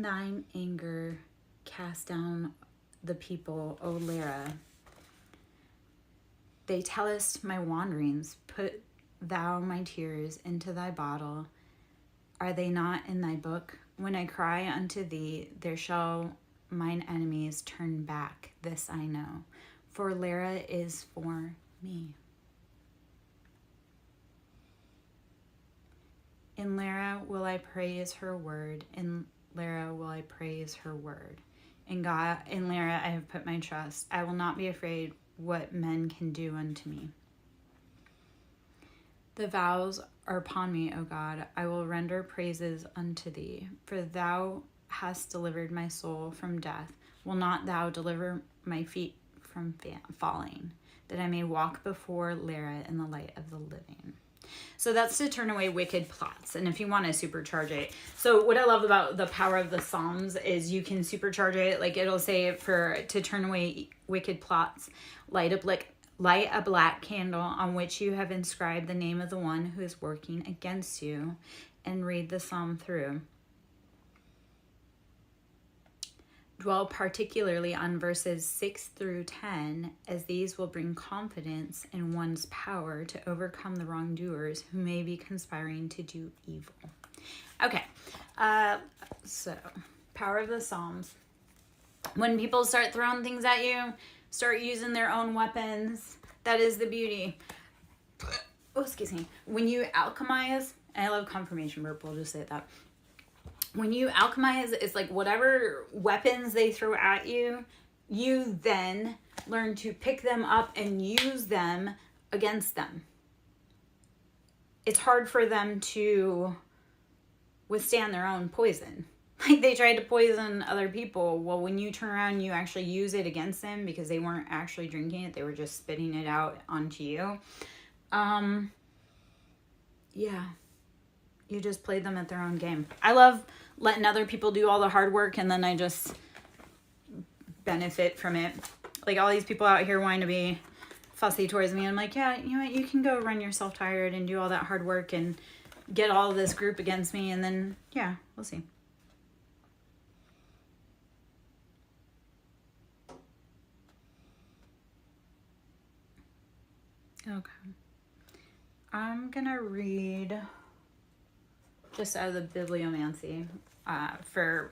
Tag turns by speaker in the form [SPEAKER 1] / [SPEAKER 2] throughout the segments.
[SPEAKER 1] thine anger cast down the people, O Lara. They tellest my wanderings. Put thou my tears into thy bottle. Are they not in thy book? When I cry unto thee, there shall mine enemies turn back. This I know, for Lara is for me. In Lara will I praise her word. In Lara will I praise her word. In God, in Lara I have put my trust. I will not be afraid what men can do unto me. The vows are upon me, O God. I will render praises unto thee, for thou hast delivered my soul from death. Will not thou deliver my feet from falling, that I may walk before Lara in the light of the living? So that's to turn away wicked plots. And if you want to supercharge it. So what I love about the power of the Psalms is you can supercharge it. Like it'll say to turn away wicked plots, light a black candle on which you have inscribed the name of the one who is working against you, and read the psalm through. Dwell particularly on verses 6 through 10, as these will bring confidence in one's power to overcome the wrongdoers who may be conspiring to do evil. Okay, so power of the Psalms. When people start throwing things at you, start using their own weapons. That is the beauty. Oh, excuse me. When you alchemize, and I love confirmation verb, we'll just say that. When you alchemize, it's like whatever weapons they throw at you, you then learn to pick them up and use them against them. It's hard for them to withstand their own poison. Like they tried to poison other people. Well, when you turn around, you actually use it against them because they weren't actually drinking it. They were just spitting it out onto you. Yeah. You just played them at their own game. I love letting other people do all the hard work and then I just benefit from it. Like all these people out here wanting to be fussy towards me. I'm like, yeah, you know what? You can go run yourself tired and do all that hard work and get all this group against me. And then, yeah, we'll see. Okay. I'm going to read just out of the bibliomancy for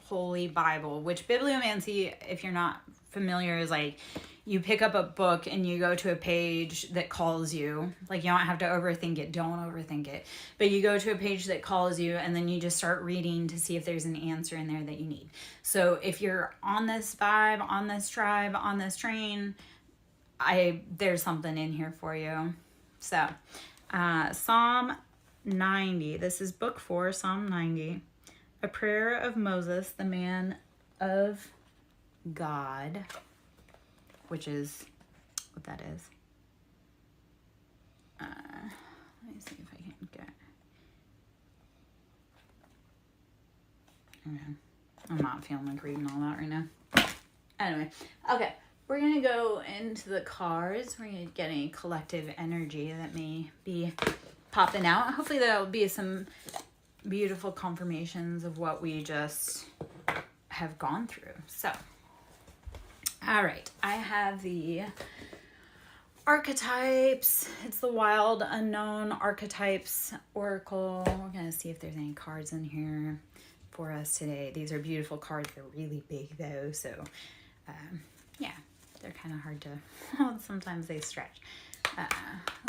[SPEAKER 1] Holy Bible, which bibliomancy, if you're not familiar, is like you pick up a book and you go to a page that calls you. Like you don't have to overthink it. Don't overthink it. But you go to a page that calls you and then you just start reading to see if there's an answer in there that you need. So if you're on this vibe, on this tribe, on this train, there's something in here for you. So Psalm 90. This is book 4, Psalm 90. A prayer of Moses, the man of God, which is what that is. Let me see if I can get. Okay. I'm not feeling like reading all that right now. Anyway, okay. We're going to go into the cards. We're going to get a collective energy that may be popping out. Hopefully there'll be some beautiful confirmations of what we just have gone through. So, all right. I have the archetypes. It's the Wild Unknown Archetypes Oracle. We're going to see if there's any cards in here for us today. These are beautiful cards. They're really big though. So, yeah. They're kind of hard to, sometimes they stretch.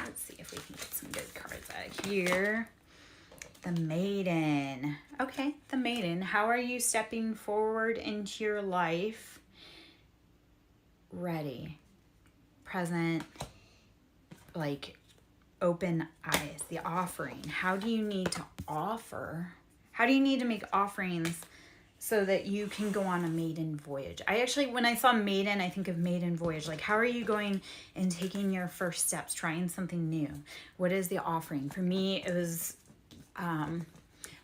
[SPEAKER 1] Let's see if we can get some good cards out of here. The Maiden. Okay, the Maiden. How are you stepping forward into your life? Ready. Present. Like, open eyes. The offering. How do you need to offer? How do you need to make offerings so that you can go on a maiden voyage? I actually, when I saw maiden, I think of maiden voyage. Like, how are you going and taking your first steps, trying something new? What is the offering? For me, it was,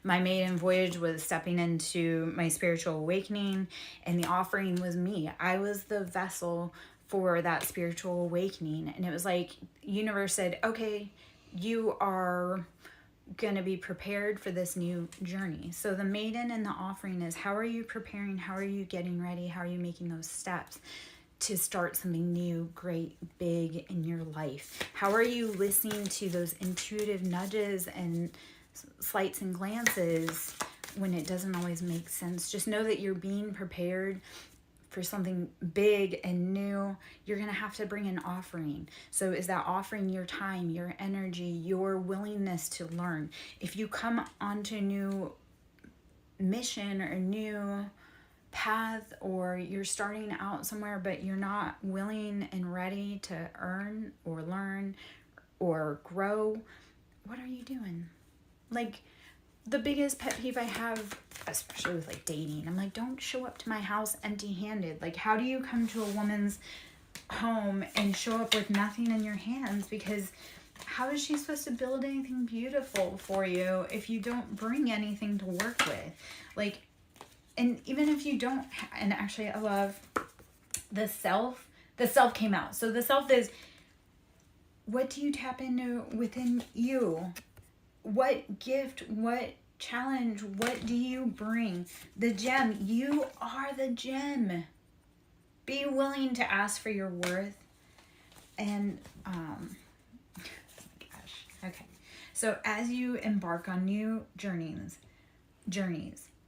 [SPEAKER 1] my maiden voyage was stepping into my spiritual awakening, and the offering was me. I was the vessel for that spiritual awakening. And it was like, universe said, okay, you are going to be prepared for this new journey. So the maiden and the offering is, how are you preparing? How are you getting ready? How are you making those steps to start something new, great, big in your life? How are you listening to those intuitive nudges and slights and glances when it doesn't always make sense? Just know that you're being prepared for something big and new. You're going to have to bring an offering. So is that offering your time, your energy, your willingness to learn? If you come onto a new mission or a new path, or you're starting out somewhere but you're not willing and ready to earn or learn or grow, what are you doing? Like, the biggest pet peeve I have, especially with like dating, I'm like, don't show up to my house empty-handed. Like, how do you come to a woman's home and show up with nothing in your hands? Because how is she supposed to build anything beautiful for you if you don't bring anything to work with? Like, and even if you don't, and actually I love the self came out. So the self is, what do you tap into within you? What gift, what challenge, what do you bring? The gem, you are the gem. Be willing to ask for your worth. And, gosh, okay. So as you embark on new journeys,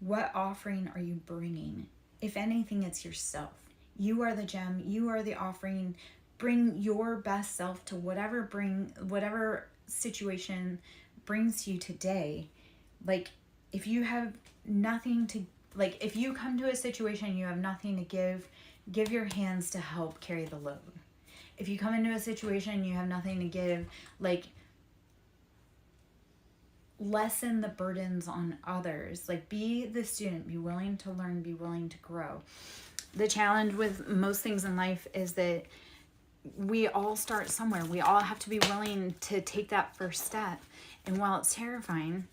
[SPEAKER 1] what offering are you bringing? If anything, it's yourself. You are the gem, you are the offering. Bring your best self to whatever situation brings you today. Like, if you have nothing to, like, if you come to a situation you have nothing to give your hands to help carry the load. If you come into a situation you have nothing to give, like, lessen the burdens on others. Like, be the student, be willing to learn, be willing to grow. The challenge with most things in life is that we all start somewhere. We all have to be willing to take that first step. And while it's terrifying,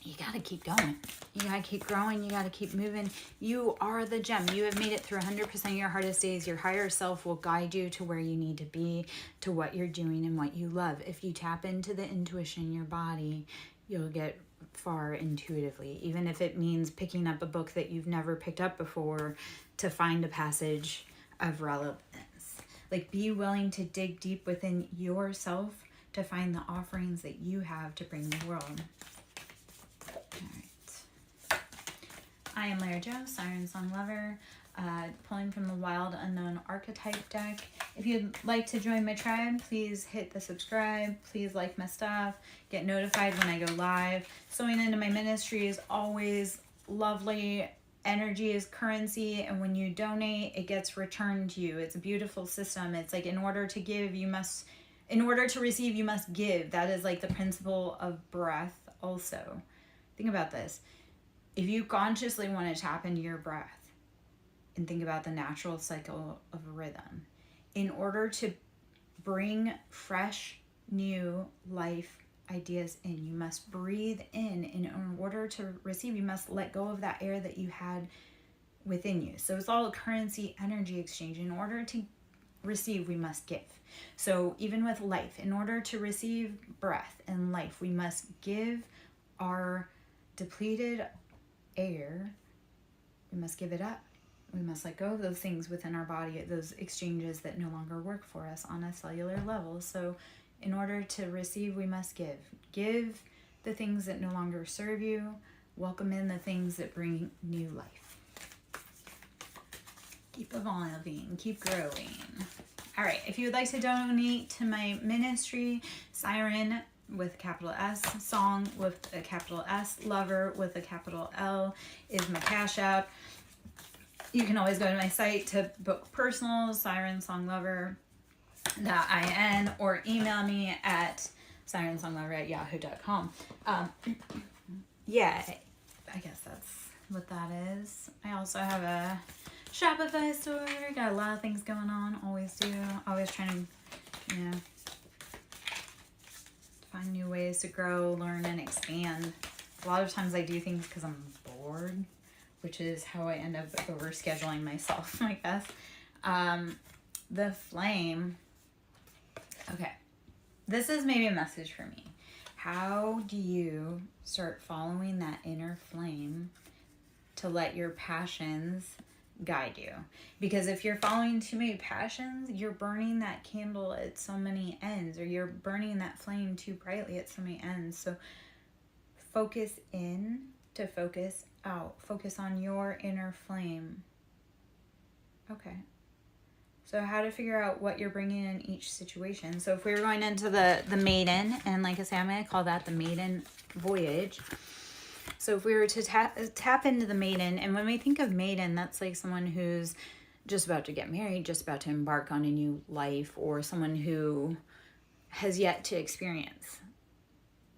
[SPEAKER 1] you got to keep going. You got to keep growing. You got to keep moving. You are the gem. You have made it through 100% of your hardest days. Your higher self will guide you to where you need to be, to what you're doing and what you love. If you tap into the intuition in your body, you'll get far intuitively, even if it means picking up a book that you've never picked up before to find a passage of relevance. Like, be willing to dig deep within yourself to find the offerings that you have to bring the world. All right. I am Lara Joe, SirenSong lover, pulling from the Wild Unknown Archetype deck. If you'd like to join my tribe, please hit the subscribe. Please like my stuff. Get notified when I go live. Sewing into my ministry is always lovely. Energy is currency, and when you donate, it gets returned to you. It's a beautiful system. It's like, in order to receive, you must give. That is like the principle of breath also. Think about this. If you consciously want to tap into your breath and think about the natural cycle of rhythm, in order to bring fresh, new life ideas in, you must breathe in. And in order to receive, you must let go of that air that you had within you. So it's all a currency energy exchange. In order to receive, we must give. So even with life, in order to receive breath and life, we must give our depleted air. We must give it up. We must let go of those things within our body, those exchanges that no longer work for us on a cellular level. So in order to receive, we must give. Give the things that no longer serve you. Welcome in the things that bring new life. Keep evolving, keep growing. All right, if you would like to donate to my ministry, Siren with a capital S, Song with a capital S, Lover with a capital L is my Cash App. You can always go to my site to book personal, SirenSongLover.in, or email me at SirenSongLover@yahoo.com. Yeah, I guess that's what that is. I also have a Shopify store. Got a lot of things going on. Always do. Always trying to, find new ways to grow, learn, and expand. A lot of times I do things because I'm bored, which is how I end up overscheduling myself, I guess. The flame. Okay. This is maybe a message for me. How do you start following that inner flame to let your passions guide you? Because if you're following too many passions, you're burning that candle at so many ends, or you're burning that flame too brightly at so many ends. So focus in to focus out. Focus on your inner flame. Okay. So how to figure out what you're bringing in each situation. So if we were going into the maiden, and like I say, I'm going to call that the maiden voyage. So if we were to tap into the maiden, and when we think of maiden, that's like someone who's just about to get married, just about to embark on a new life, or someone who has yet to experience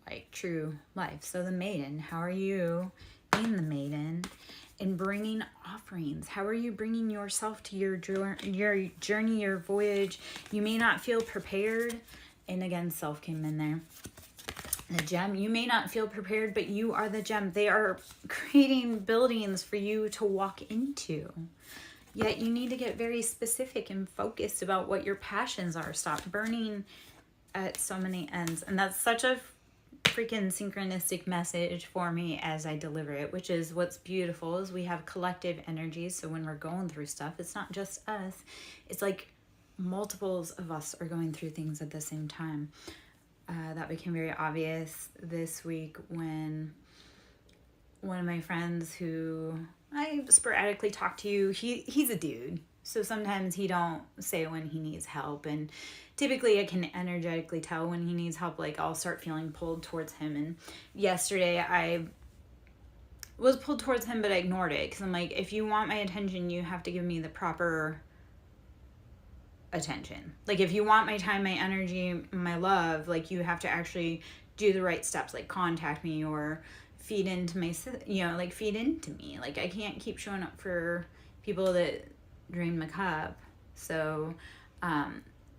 [SPEAKER 1] like true life. So the maiden, how are you being the maiden and bringing offerings? How are you bringing yourself to your journey, your voyage? You may not feel prepared. And again, self came in there. The gem, you may not feel prepared, but you are the gem. They are creating buildings for you to walk into. Yet you need to get very specific and focused about what your passions are. Stop burning at so many ends. And that's such a freaking synchronistic message for me as I deliver it, which is what's beautiful is we have collective energies. So when we're going through stuff, it's not just us. It's like multiples of us are going through things at the same time. That became very obvious this week when one of my friends who I sporadically talk to, he's a dude. So sometimes he don't say when he needs help. And typically I can energetically tell when he needs help. Like I'll start feeling pulled towards him. And yesterday I was pulled towards him, but I ignored it. Because I'm like, if you want my attention, you have to give me the proper attention. Like if you want my time, my energy, my love, like you have to actually do the right steps, like contact me or feed into my, like feed into me. Like I can't keep showing up for people that drain my cup. So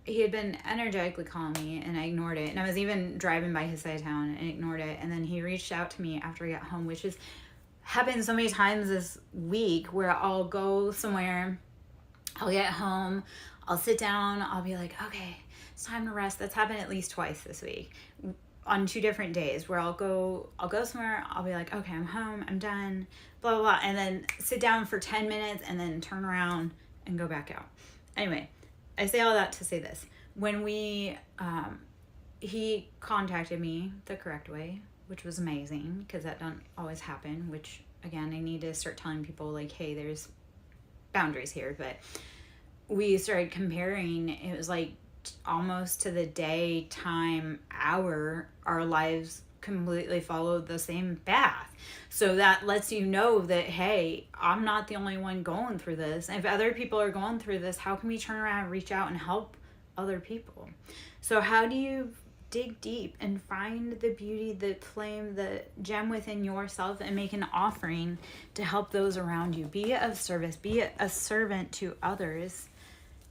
[SPEAKER 1] he had been energetically calling me and I ignored it. And I was even driving by his side of town and ignored it. And then he reached out to me after I got home, which has happened so many times this week where I'll go somewhere, I'll get home, I'll sit down, I'll be like, okay, it's time to rest. That's happened at least twice this week on 2 different days where I'll go somewhere, I'll be like, okay, I'm home, I'm done, blah, blah, blah, and then sit down for 10 minutes and then turn around and go back out. Anyway, I say all that to say this. When he contacted me the correct way, which was amazing because that don't always happen, which again, I need to start telling people like, hey, there's boundaries here, but we started comparing. It was like almost to the day, time, hour, our lives completely followed the same path. So that lets you know that, hey, I'm not the only one going through this. And if other people are going through this, how can we turn around and reach out and help other people? So how do you dig deep and find the beauty, the flame, the gem within yourself and make an offering to help those around you? Be of service, be a servant to others,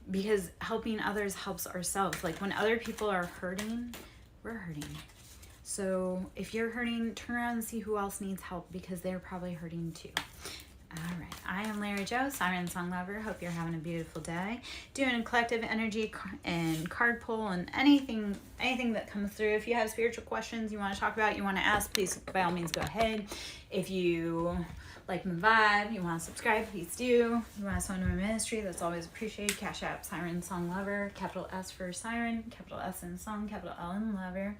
[SPEAKER 1] because helping others helps ourselves. Like when other people are hurting, we're hurting. So if you're hurting, turn around and see who else needs help because they're probably hurting too. All right. I am Larry Joe, SirenSong lover. Hope you're having a beautiful day. Doing a collective energy and card pull and anything that comes through. If you have spiritual questions you want to talk about, you want to ask, please by all means go ahead. If you like my vibe, you want to subscribe, please do. You want to sign to my ministry, that's always appreciated. Cash App, SirenSong lover, capital S for Siren, capital S in Song, capital L in Lover.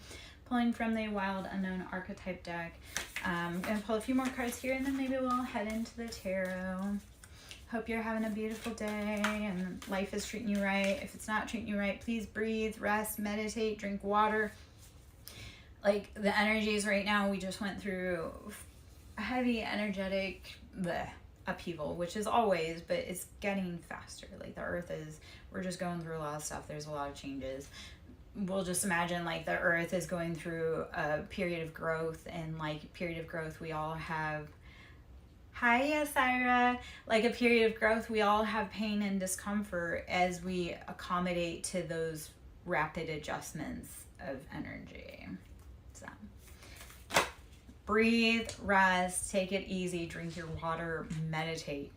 [SPEAKER 1] Pulling from the Wild Unknown Archetype deck. I'm going to pull a few more cards here and then maybe we'll head into the tarot. Hope you're having a beautiful day and life is treating you right. If it's not treating you right, please breathe, rest, meditate, drink water. Like the energies right now, we just went through a heavy energetic upheaval, which is always, but it's getting faster. Like the earth is, we're just going through a lot of stuff. There's a lot of changes. We'll just imagine like the earth is going through a period of growth, and like period of growth we all have, hi Asira, like a period of growth we all have pain and discomfort as we accommodate to those rapid adjustments of energy. So breathe, rest, take it easy, drink your water, meditate.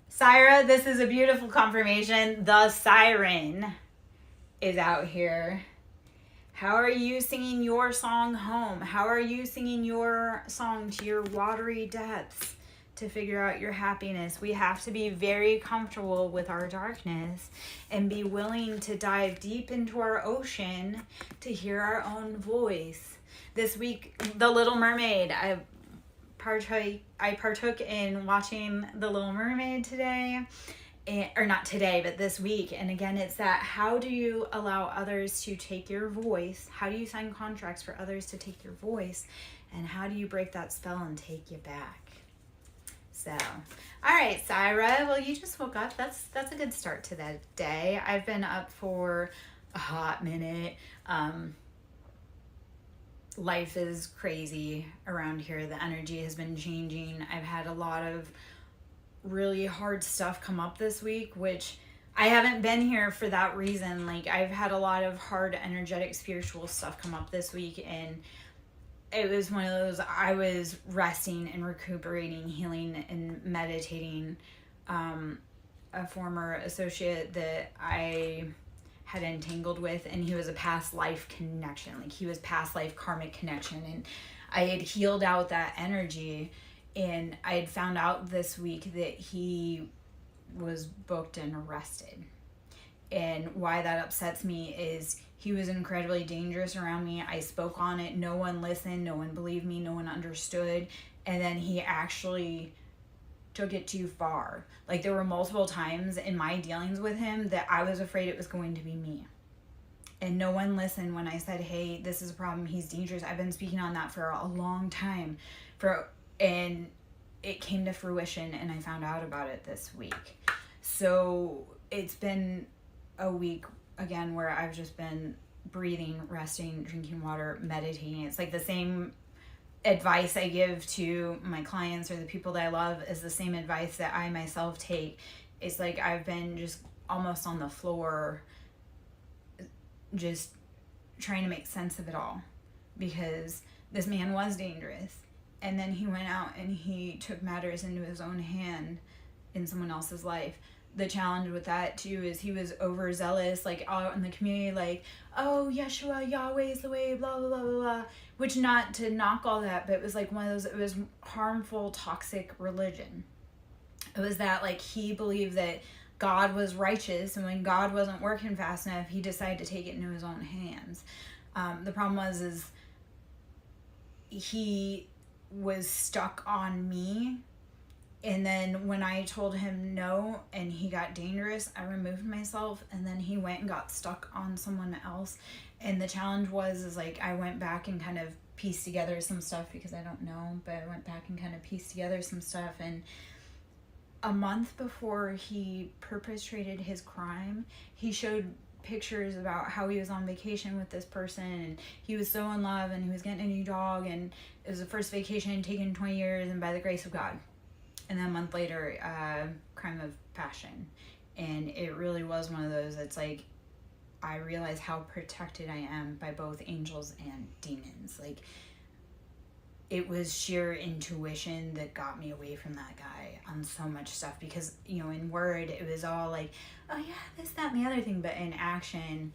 [SPEAKER 1] Syra, this is a beautiful confirmation. The siren is out here. How are you singing your song home? How are you singing your song to your watery depths to figure out your happiness? We have to be very comfortable with our darkness and be willing to dive deep into our ocean to hear our own voice. This week, The Little Mermaid. I partook in watching The Little Mermaid today. Or not today, but this week. And again, it's that, how do you allow others to take your voice? How do you sign contracts for others to take your voice? And how do you break that spell and take you back? So, all right, Syra, well, you just woke up. That's a good start to that day. I've been up for a hot minute. Life is crazy around here. The energy has been changing. I've had a lot of really hard stuff come up this week, which I haven't been here for that reason. Like, I've had a lot of hard, energetic, spiritual stuff come up this week, and it was one of those, I was resting and recuperating, healing and meditating. A former associate that I had entangled with, and he was a past life connection. Like, he was past life karmic connection, and I had healed out that energy. And I had found out this week that he was booked and arrested. And why that upsets me is he was incredibly dangerous around me. I spoke on it. No one listened. No one believed me. No one understood. And then he actually took it too far. Like, there were multiple times in my dealings with him that I was afraid it was going to be me. And no one listened when I said, hey, this is a problem. He's dangerous. I've been speaking on that for a long time. And it came to fruition, and I found out about it this week. So it's been a week, again, where I've just been breathing, resting, drinking water, meditating. It's like the same advice I give to my clients or the people that I love is the same advice that I myself take. It's like I've been just almost on the floor, just trying to make sense of it all, because this man was dangerous. And then he went out and he took matters into his own hand in someone else's life. The challenge with that too is he was overzealous, like out in the community, like, oh, Yeshua, Yahweh is the way, blah, blah, blah, blah, blah. Which, not to knock all that, but it was like one of those, it was harmful, toxic religion. It was that, like, he believed that God was righteous, and when God wasn't working fast enough, he decided to take it into his own hands. The problem is he was stuck on me, and then when I told him no and he got dangerous, I removed myself, and then he went and got stuck on someone else. And the challenge is like, I went back and kind of pieced together some stuff, because I don't know, but I went back and kind of pieced together some stuff. And a month before he perpetrated his crime, he showed pictures about how he was on vacation with this person, and he was so in love, and he was getting a new dog, and it was the first vacation taken in 20 years, and by the grace of God. And then a month later, crime of passion. And it really was one of those, it's like, I realize how protected I am by both angels and demons. Like, it was sheer intuition that got me away from that guy on so much stuff, because, you know, in word, it was all like, oh yeah, this, that, and the other thing, but in action,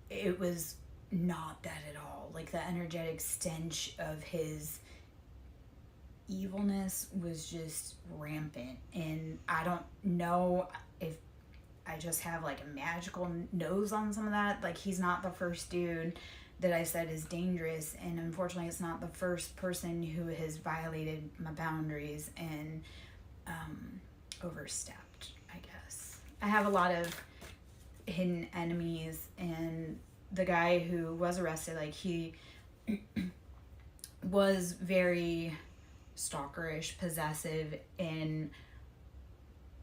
[SPEAKER 1] it was not that at all. Like, the energetic stench of his evilness was just rampant, and I don't know if I just have like a magical nose on some of that. Like, he's not the first dude that I said is dangerous, and unfortunately it's not the first person who has violated my boundaries and overstepped, I guess. I have a lot of hidden enemies, and the guy who was arrested, like, he was very stalkerish, possessive, and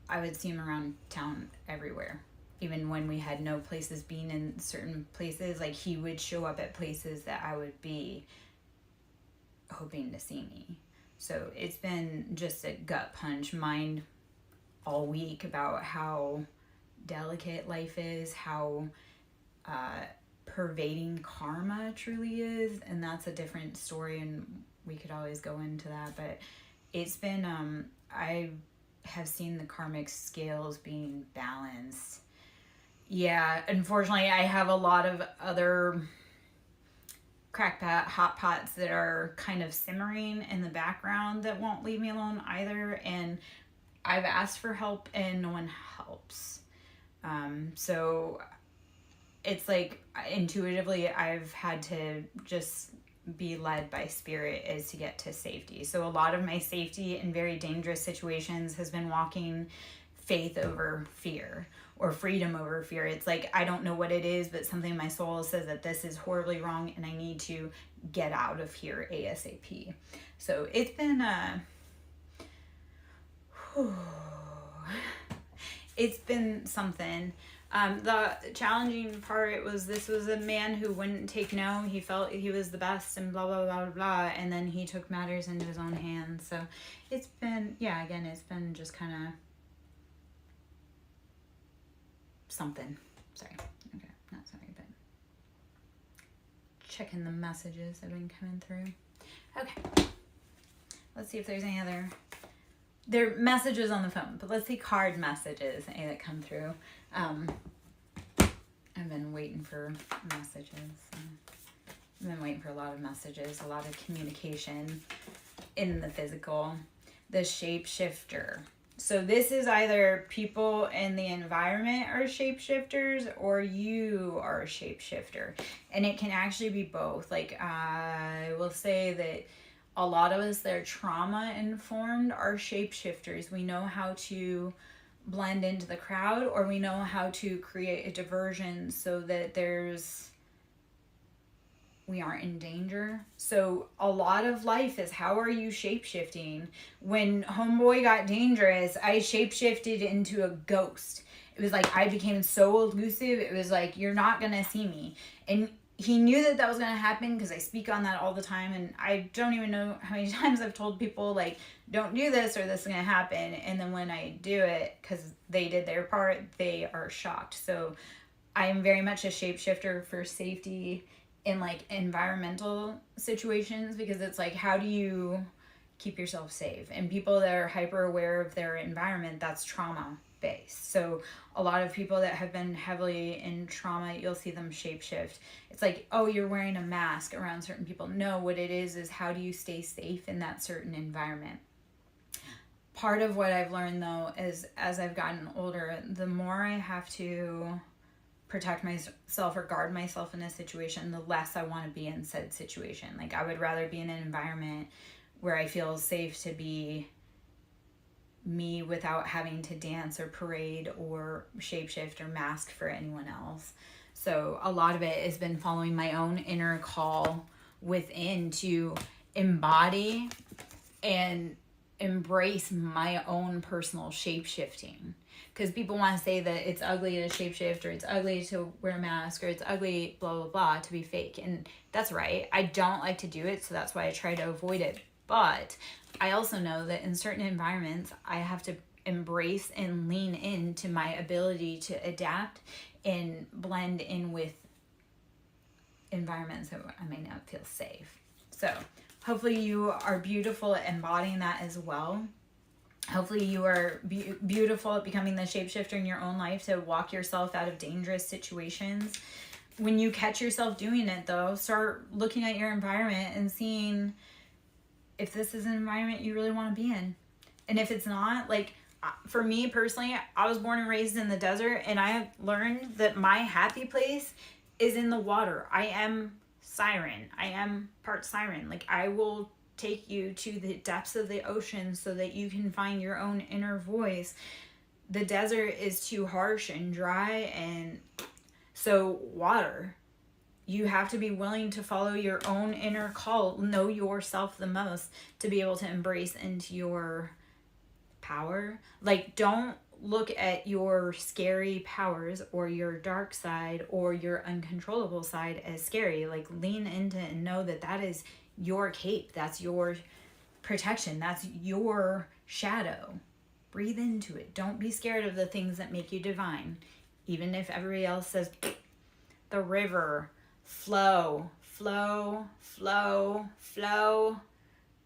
[SPEAKER 1] I would see him around town everywhere. Even when we had no places being in certain places, like, he would show up at places that I would be hoping to see me. So it's been just a gut punch mind all week about how delicate life is, how pervading karma truly is, and that's a different story, and we could always go into that. But it's been I have seen the karmic scales being balanced. Yeah, unfortunately, I have a lot of other hot pots that are kind of simmering in the background that won't leave me alone either. And I've asked for help and no one helps. So it's like intuitively I've had to just be led by spirit is to get to safety. So a lot of my safety in very dangerous situations has been walking faith over fear or freedom over fear. It's like, I don't know what it is, but something in my soul says that this is horribly wrong and I need to get out of here ASAP. So it's been it's been something. The challenging part was this was a man who wouldn't take no. He felt he was the best and blah, blah, blah, blah. And then he took matters into his own hands. So it's been, again, it's been just kind of something. Sorry. Okay, not sorry, but checking the messages that have been coming through. Okay. Let's see if there's any other... There are messages on the phone, but let's see card messages that come through. I've been waiting for messages. I've been waiting for a lot of messages, a lot of communication in the physical. The shapeshifter. So this is either people in the environment are shapeshifters or you are a shapeshifter. And it can actually be both. Like I will say that a lot of us that are trauma informed are shapeshifters. We know how to blend into the crowd, or we know how to create a diversion so that we aren't in danger. So a lot of life is, how are you shapeshifting? When homeboy got dangerous, I shapeshifted into a ghost. It was like I became so elusive. It was like, you're not gonna see me. And he knew that that was going to happen because I speak on that all the time. And I don't even know how many times I've told people, like, don't do this or this is going to happen. And then when I do it, because they did their part, they are shocked. So I am very much a shapeshifter for safety in, like, environmental situations, because it's like, how do you keep yourself safe? And people that are hyper aware of their environment, that's trauma based. So a lot of people that have been heavily in trauma, you'll see them shapeshift. It's like, oh, you're wearing a mask around certain people. No, what it is how do you stay safe in that certain environment? Part of what I've learned though is, as I've gotten older, the more I have to protect myself or guard myself in a situation, the less I want to be in said situation. Like I would rather be in an environment where I feel safe to be me without having to dance or parade or shapeshift or mask for anyone else. So a lot of it has been following my own inner call within to embody and embrace my own personal shapeshifting. Because people want to say that it's ugly to shapeshift, or it's ugly to wear a mask, or it's ugly blah blah blah to be fake. And that's right, I don't like to do it, so that's why I try to avoid it. But I also know that in certain environments, I have to embrace and lean into my ability to adapt and blend in with environments that I may not feel safe. So hopefully you are beautiful at embodying that as well. Hopefully you are beautiful at becoming the shapeshifter in your own life to walk yourself out of dangerous situations. When you catch yourself doing it though, start looking at your environment and seeing if this is an environment you really want to be in. And if it's not, like for me personally, I was born and raised in the desert, and I have learned that my happy place is in the water. I am siren. I am part siren. Like I will take you to the depths of the ocean so that you can find your own inner voice. The desert is too harsh and dry, and so water. You have to be willing to follow your own inner call, know yourself the most to be able to embrace into your power. Like, don't look at your scary powers or your dark side or your uncontrollable side as scary. Like, lean into it and know that that is your cape. That's your protection. That's your shadow. Breathe into it. Don't be scared of the things that make you divine. Even if everybody else says, the river, flow, flow, flow, flow.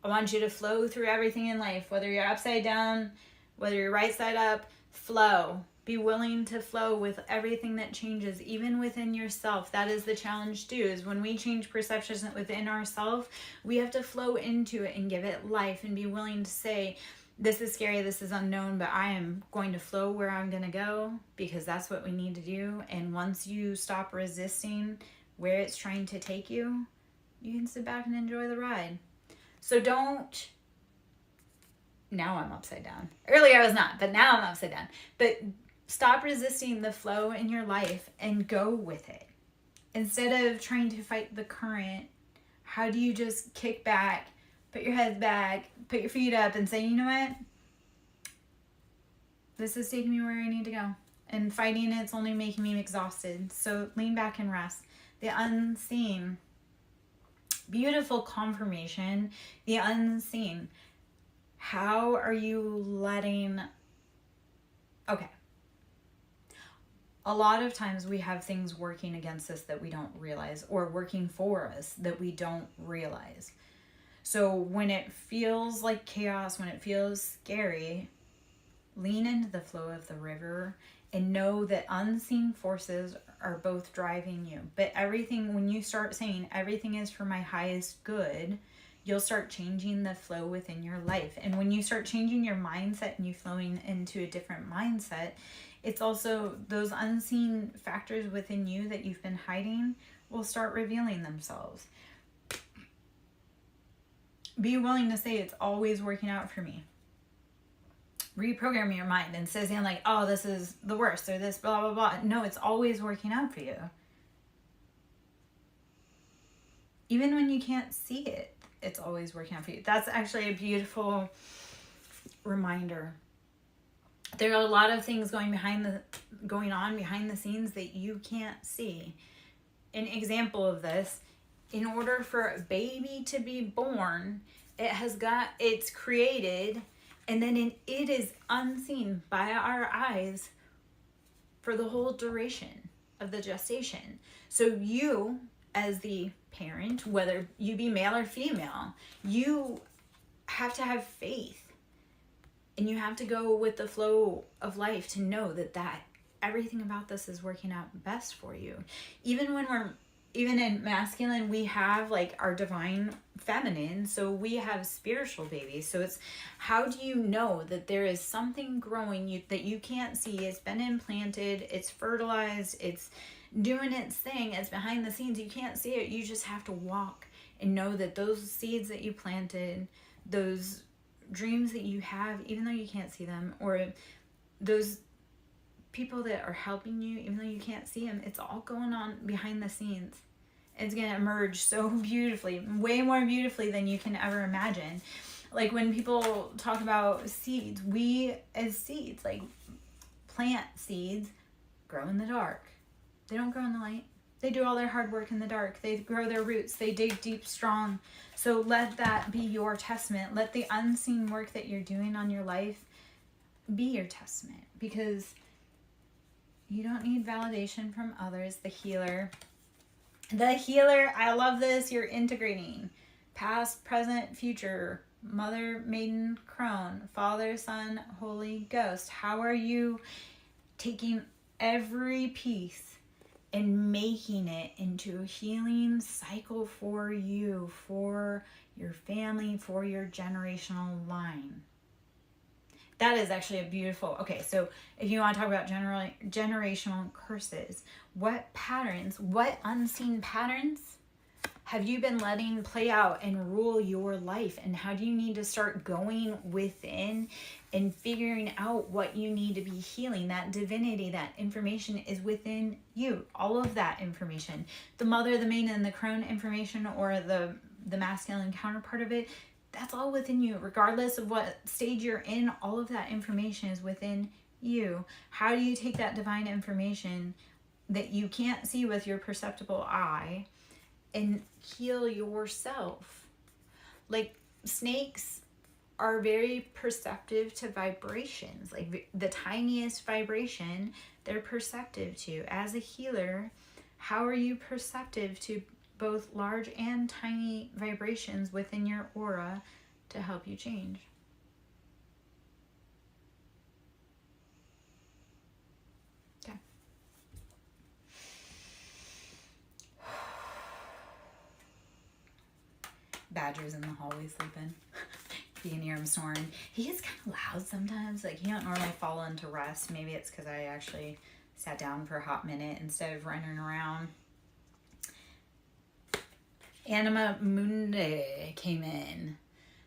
[SPEAKER 1] I want you to flow through everything in life, whether you're upside down, whether you're right side up, flow. Be willing to flow with everything that changes, even within yourself. That is the challenge too, is when we change perceptions within ourselves, we have to flow into it and give it life and be willing to say, this is scary, this is unknown, but I am going to flow where I'm going to go, because that's what we need to do. And once you stop resisting where it's trying to take you, you can sit back and enjoy the ride. So don't, now I'm upside down. Earlier I was not, but now I'm upside down. But stop resisting the flow in your life and go with it. Instead of trying to fight the current, how do you just kick back, put your head back, put your feet up and say, you know what? This is taking me where I need to go. And fighting it's only making me exhausted. So lean back and rest. The unseen. Beautiful confirmation. The unseen. How are you letting... Okay. A lot of times we have things working against us that we don't realize, or working for us that we don't realize. So when it feels like chaos, when it feels scary, lean into the flow of the river and know that unseen forces are both driving you. But everything, when you start saying everything is for my highest good, you'll start changing the flow within your life. And when you start changing your mindset and you flowing into a different mindset, it's also those unseen factors within you that you've been hiding will start revealing themselves. Be willing to say it's always working out for me. Reprogram your mind and say something like, oh, this is the worst, or this blah, blah, blah. No, it's always working out for you. Even when you can't see it, it's always working out for you. That's actually a beautiful reminder. There are a lot of things going on behind the scenes that you can't see. An example of this, in order for a baby to be born, it's created, and then it is unseen by our eyes for the whole duration of the gestation. So you, as the parent, whether you be male or female, you have to have faith. And you have to go with the flow of life to know that everything about this is working out best for you. Even in masculine, we have like our divine feminine, so we have spiritual babies. So it's, how do you know that there is something growing that you can't see? It's been implanted, it's fertilized, it's doing its thing, it's behind the scenes. You can't see it. You just have to walk and know that those seeds that you planted, those dreams that you have, even though you can't see them, or those people that are helping you, even though you can't see them, it's all going on behind the scenes. It's going to emerge so beautifully, way more beautifully than you can ever imagine. Like when people talk about seeds, we as seeds, like plant seeds, grow in the dark. They don't grow in the light. They do all their hard work in the dark. They grow their roots. They dig deep, strong. So let that be your testament. Let the unseen work that you're doing on your life be your testament, because you don't need validation from others. The healer, I love this. You're integrating past, present, future, mother, maiden, crone, Father, Son, Holy Ghost. How are you taking every piece and making it into a healing cycle for you, for your family, for your generational line? That is actually a beautiful... Okay, so if you want to talk about generational curses, what patterns, what unseen patterns have you been letting play out and rule your life? And how do you need to start going within and figuring out what you need to be healing? That divinity, that information is within you. All of that information. The mother, the maiden, and the crone information, or the masculine counterpart of it, that's all within you. Regardless of what stage you're in, all of that information is within you. How do you take that divine information that you can't see with your perceptible eye and heal yourself? Like snakes are very perceptive to vibrations. Like the tiniest vibration, they're perceptive to. As a healer, how are you perceptive to both large and tiny vibrations within your aura to help you change? Badger's in the hallway sleeping. You can hear him snoring. He gets kind of loud sometimes. Like, he don't normally fall into rest. Maybe it's because I actually sat down for a hot minute instead of running around. Anima Mundi came in.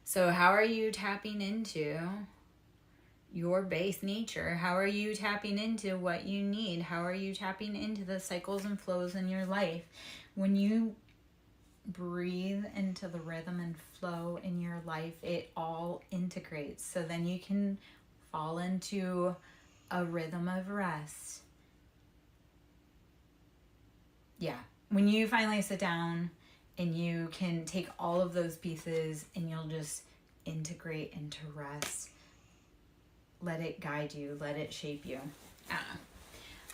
[SPEAKER 1] So how are you tapping into your base nature? How are you tapping into what you need? How are you tapping into the cycles and flows in your life? When you breathe into the rhythm and flow in your life, it all integrates. So then you can fall into a rhythm of rest. Yeah. When you finally sit down and you can take all of those pieces and you'll just integrate into rest. Let it guide you. Let it shape you.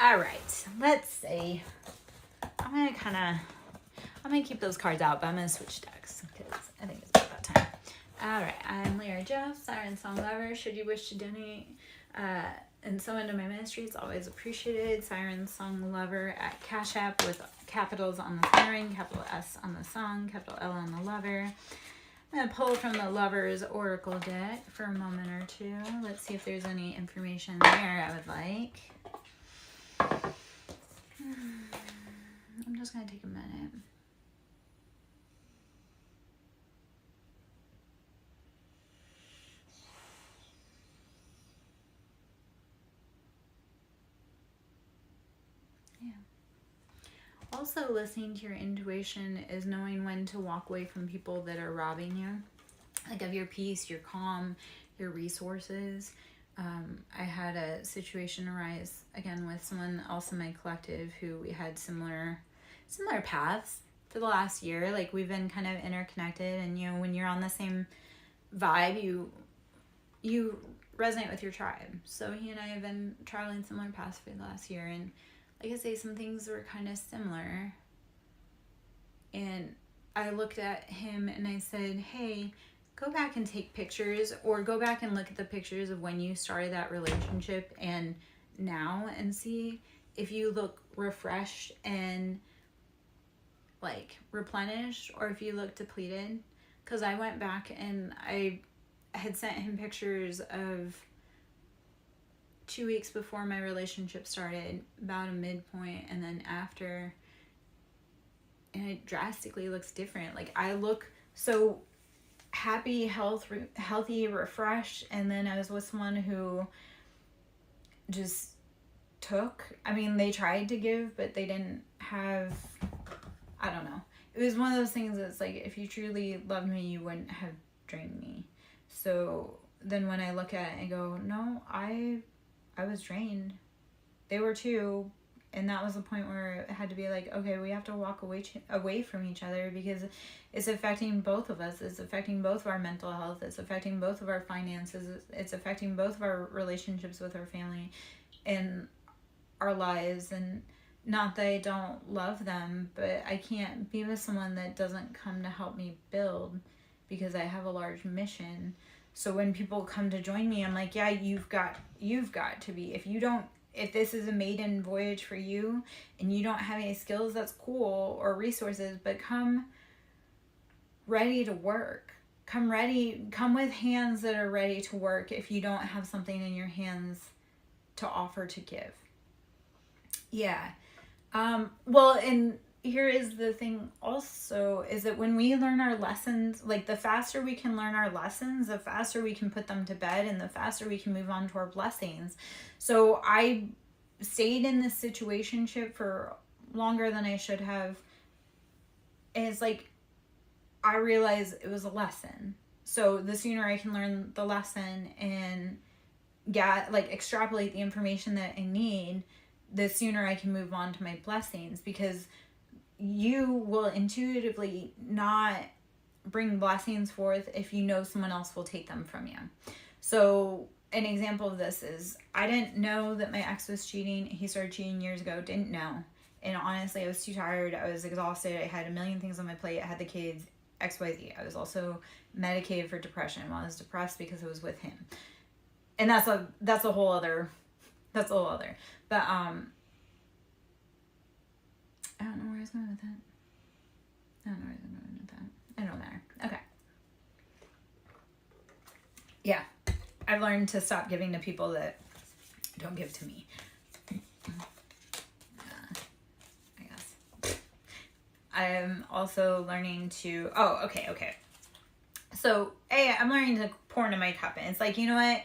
[SPEAKER 1] All right. Let's see. I'm going to keep those cards out, but I'm going to switch decks because I think it's about that time. All right. I'm Lyra Joe, SirenSong Lover. Should you wish to donate and sow into my ministry, it's always appreciated. SirenSong Lover at Cash App with capitals on the siren, capital S on the song, capital L on the lover. I'm going to pull from the Lover's Oracle deck for a moment or two. Let's see if there's any information there I would like. I'm just going to take a minute. Also, listening to your intuition is knowing when to walk away from people that are robbing you, like of your peace, your calm, your resources. I had a situation arise again with someone else in my collective who we had similar paths for the last year. Like, we've been kind of interconnected, and you know, when you're on the same vibe, you resonate with your tribe. So he and I have been traveling similar paths for the last year, and like I say, some things were kind of similar. And I looked at him and I said, hey, go back and take pictures, or go back and look at the pictures of when you started that relationship and now, and see if you look refreshed and like replenished, or if you look depleted. Because I went back and I had sent him pictures of 2 weeks before my relationship started, about a midpoint, and then after, and it drastically looks different. Like, I look so happy, healthy, refreshed, and then I was with someone who just took. I mean, they tried to give, but they didn't have, I don't know. It was one of those things that's like, if you truly loved me, you wouldn't have drained me. So then when I look at it, I go, no, I was drained. They were too. And that was the point where it had to be like, okay, we have to walk away from each other, because it's affecting both of us. It's affecting both of our mental health. It's affecting both of our finances. It's affecting both of our relationships with our family and our lives. And not that I don't love them, but I can't be with someone that doesn't come to help me build, because I have a large mission. So when people come to join me, I'm like, yeah, you've got to be. If this is a maiden voyage for you and you don't have any skills, that's cool, or resources, but come ready to work. Come with hands that are ready to work if you don't have something in your hands to offer to give. Yeah. Well, and here is the thing also, is that when we learn our lessons, like, the faster we can learn our lessons, the faster we can put them to bed, and the faster we can move on to our blessings. So I stayed in this situationship for longer than I should have. And it's like, I realized it was a lesson. So the sooner I can learn the lesson and extrapolate the information that I need, the sooner I can move on to my blessings, because you will intuitively not bring blessings forth if you know someone else will take them from you. So an example of this is, I didn't know that my ex was cheating. He started cheating years ago. Didn't know. And honestly, I was too tired. I was exhausted. I had a million things on my plate. I had the kids, XYZ. I was also medicated for depression. Well, I was depressed because I was with him. And that's a whole other. But I don't know where I was going with that. It don't matter. Okay. yeah, I've learned to stop giving to people that don't give to me. I guess. I'm also learning to, okay. So, I'm learning to pour into my cup. And it's like, you know what?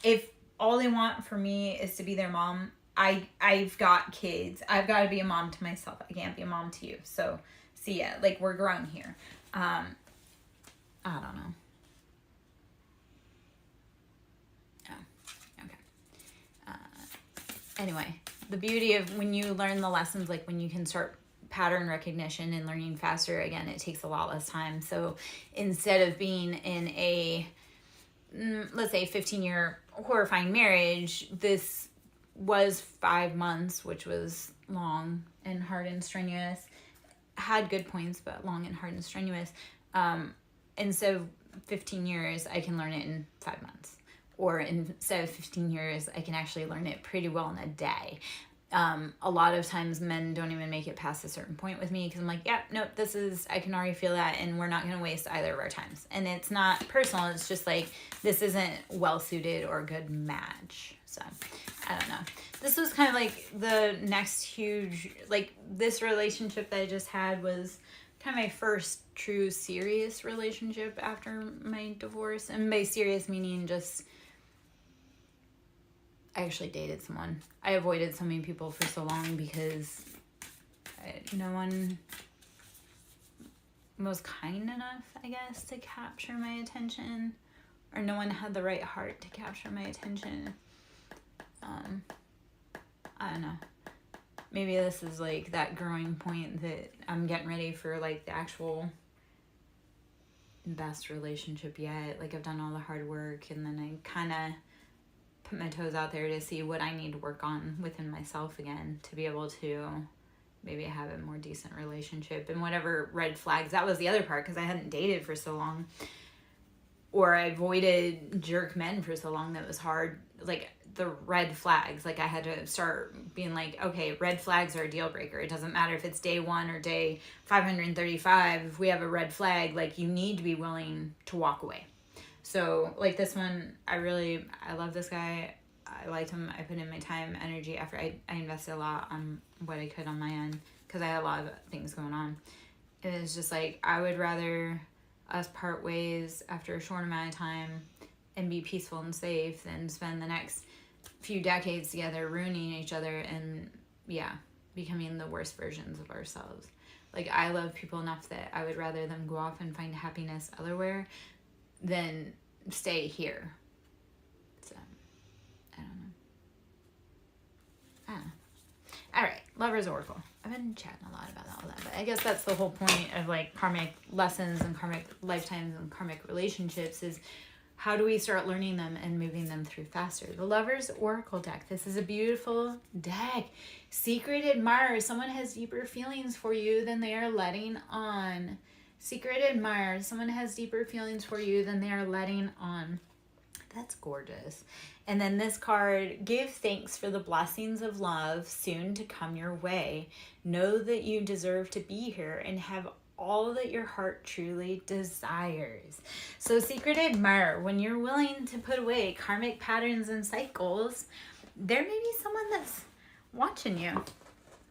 [SPEAKER 1] If all they want for me is to be their mom, I've got kids. I've got to be a mom to myself. I can't be a mom to you. So, see ya. Like, we're grown here. I don't know. Oh, okay. Anyway, the beauty of when you learn the lessons, like when you can start pattern recognition and learning faster, again, it takes a lot less time. So instead of being in a, let's say, 15-year horrifying marriage, this was 5 months, which was long and hard and strenuous. Had good points, but long and hard and strenuous. Instead of 15 years, I can learn it in 5 months. Or instead of 15 years, I can actually learn it pretty well in a day. A lot of times men don't even make it past a certain point with me because I'm like, yeah, no, I can already feel that, and we're not going to waste either of our times. And it's not personal. It's just like, this isn't well suited or a good match. So I don't know. This was kind of like the next huge, like this relationship that I just had was kind of my first true serious relationship after my divorce. And by serious meaning just, I actually dated someone. I avoided so many people for so long because no one was kind enough, I guess, to capture my attention. Or no one had the right heart to capture my attention. I don't know. Maybe this is like that growing point that I'm getting ready for, like the actual best relationship yet. Like I've done all the hard work, and then I kind of put my toes out there to see what I need to work on within myself again to be able to maybe have a more decent relationship. And whatever red flags, that was the other part, because I hadn't dated for so long, or I avoided jerk men for so long that was hard. Like the red flags, like I had to start being like, okay, red flags are a deal breaker. It doesn't matter if it's day 1 or day 535. If we have a red flag, like you need to be willing to walk away. So like this one, I love this guy. I liked him. I put in my time, energy, effort. I invested a lot on what I could on my end because I had a lot of things going on. It was just like, I would rather us part ways after a short amount of time and be peaceful and safe than spend the next few decades together ruining each other and becoming the worst versions of ourselves. Like I love people enough that I would rather them go off and find happiness elsewhere than stay here. So I don't know. All right, Lover's Oracle. I've been chatting a lot about all that, but I guess that's the whole point of like karmic lessons and karmic lifetimes and karmic relationships is how do we start learning them and moving them through faster? The Lover's Oracle deck. This is a beautiful deck. Secret admirer. Someone has deeper feelings for you than they are letting on. Secret admirer. Someone has deeper feelings for you than they are letting on. That's gorgeous. And then this card, give thanks for the blessings of love soon to come your way. Know that you deserve to be here and have all that your heart truly desires. So secret admirer, when you're willing to put away karmic patterns and cycles, there may be someone that's watching you,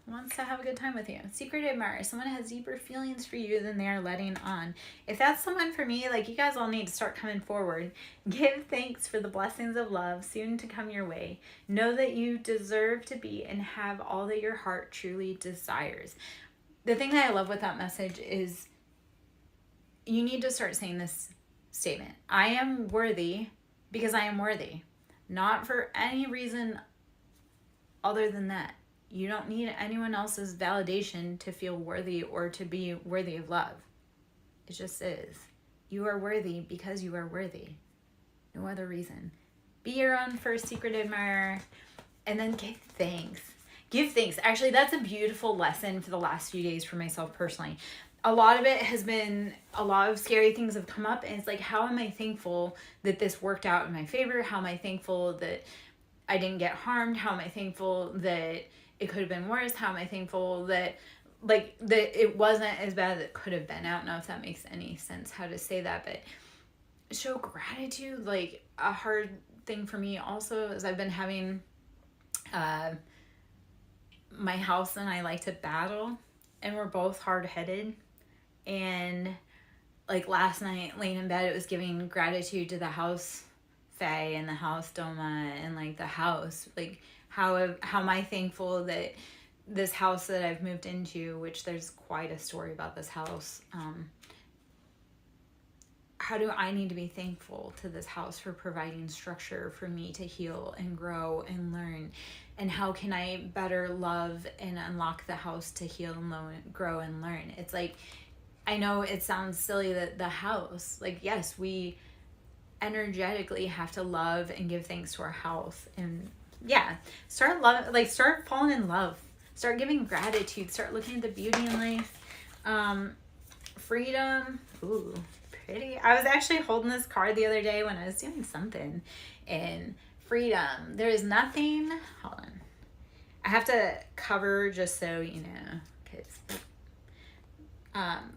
[SPEAKER 1] wants to have a good time with you. Secret admirer, someone has deeper feelings for you than they are letting on. If that's someone for me, like you guys all need to start coming forward. Give thanks for the blessings of love soon to come your way. Know that you deserve to be and have all that your heart truly desires. The thing that I love with that message is you need to start saying this statement. I am worthy because I am worthy. Not for any reason other than that. You don't need anyone else's validation to feel worthy or to be worthy of love. It just is. You are worthy because you are worthy. No other reason. Be your own first secret admirer and then give thanks. Give thanks. Actually, that's a beautiful lesson for the last few days for myself personally. A lot of it has been, a lot of scary things have come up, and it's like, how am I thankful that this worked out in my favor? How am I thankful that I didn't get harmed? How am I thankful that it could have been worse? How am I thankful that it wasn't as bad as it could have been? I don't know if that makes any sense how to say that, but show gratitude. Like, a hard thing for me also is I've been having my house and I like to battle, and we're both hard-headed. And like last night laying in bed, it was giving gratitude to the house Faye and the house Doma and like the house. Like, how am I thankful that this house that I've moved into, which there's quite a story about this house, how do I need to be thankful to this house for providing structure for me to heal and grow and learn? And how can I better love and unlock the house to heal and grow and learn? It's like, I know it sounds silly that the house, like, yes, we energetically have to love and give thanks to our house. And yeah, start falling in love. Start giving gratitude. Start looking at the beauty in life. Freedom. Ooh, pretty. I was actually holding this card the other day when I was doing something. And freedom. There is nothing. Hold on. I have to cover just so you know, because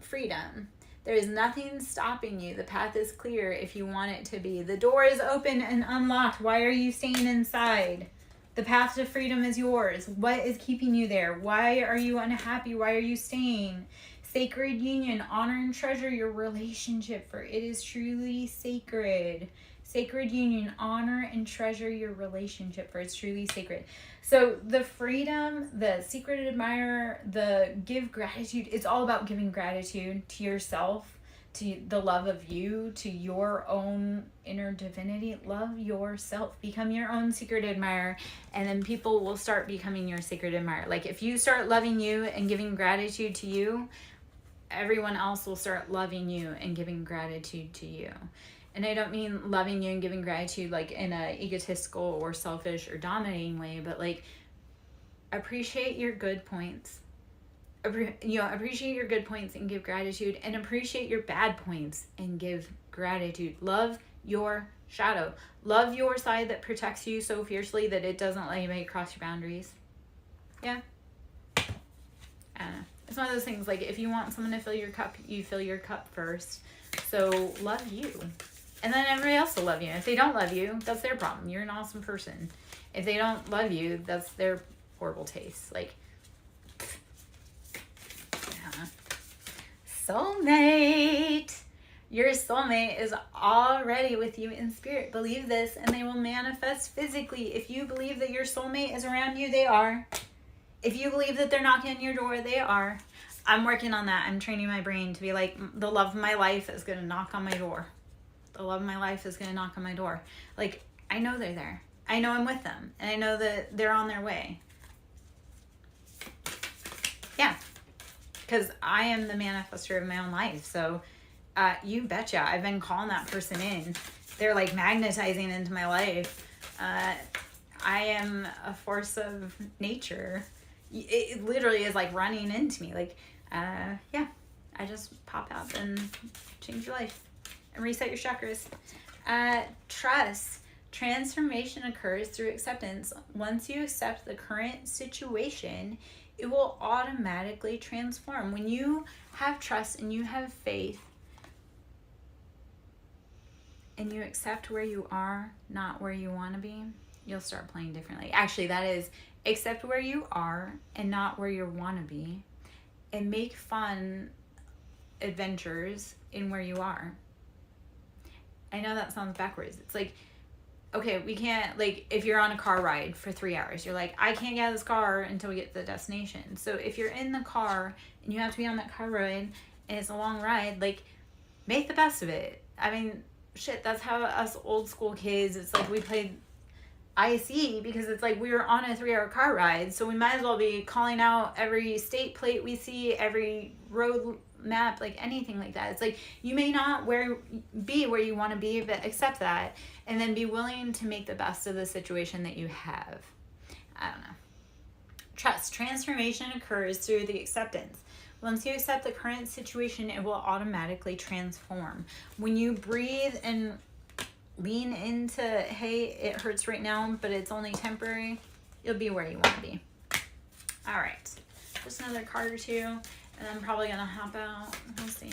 [SPEAKER 1] freedom. There is nothing stopping you. The path is clear if you want it to be. The door is open and unlocked. Why are you staying inside? The path to freedom is yours. What is keeping you there? Why are you unhappy? Why are you staying? Sacred union. Honor and treasure your relationship, for it is truly sacred. Sacred union. Honor and treasure your relationship, for it's truly sacred. So the freedom, the secret admirer, the give gratitude, it's all about giving gratitude to yourself, to the love of you, to your own inner divinity. Love yourself. Become your own secret admirer, and then people will start becoming your secret admirer. Like, if you start loving you and giving gratitude to you, everyone else will start loving you and giving gratitude to you. And I don't mean loving you and giving gratitude like in a egotistical or selfish or dominating way, but like, appreciate your good points. Appreciate your good points and give gratitude, and appreciate your bad points and give gratitude. Love your shadow. Love your side that protects you so fiercely that it doesn't let anybody cross your boundaries. Yeah. I don't know. It's one of those things, like, if you want someone to fill your cup, you fill your cup first. So love you. And then everybody else will love you. If they don't love you, that's their problem. You're an awesome person. If they don't love you, that's their horrible taste. Like, yeah. Soulmate. Your soulmate is already with you in spirit. Believe this, and they will manifest physically. If you believe that your soulmate is around you, they are. If you believe that they're knocking on your door, they are. I'm working on that. I'm training my brain to be like, the love of my life is going to knock on my door. The love of my life is going to knock on my door. Like, I know they're there. I know I'm with them. And I know that they're on their way. Yeah. Because I am the manifester of my own life. So, you betcha. I've been calling that person in. They're like magnetizing into my life. I am a force of nature. It literally is like running into me. Like, yeah. I just pop out and change your life. And reset your chakras. Trust. Transformation occurs through acceptance. Once you accept the current situation, it will automatically transform. When you have trust and you have faith and you accept where you are, not where you want to be, you'll start playing differently. Actually, that is, accept where you are and not where you want to be, and make fun adventures in where you are. I know that sounds backwards. It's like, okay, we can't, like, if you're on a car ride for 3 hours, you're like, I can't get out of this car until we get to the destination. So if you're in the car and you have to be on that car ride and it's a long ride, like, make the best of it. I mean, shit, that's how us old school kids, it's like we played IC because it's like we were on a 3-hour car ride. So we might as well be calling out every state plate we see, every road map, like anything like that. It's like, you may not be where you want to be, but accept that, and then be willing to make the best of the situation that you have. I don't know. Trust. Transformation occurs through the acceptance. Once you accept the current situation, it will automatically transform. When you breathe and lean into, hey, it hurts right now, but it's only temporary, you'll be where you want to be. All right. Just another card or two. And I'm probably going to hop out. We'll see.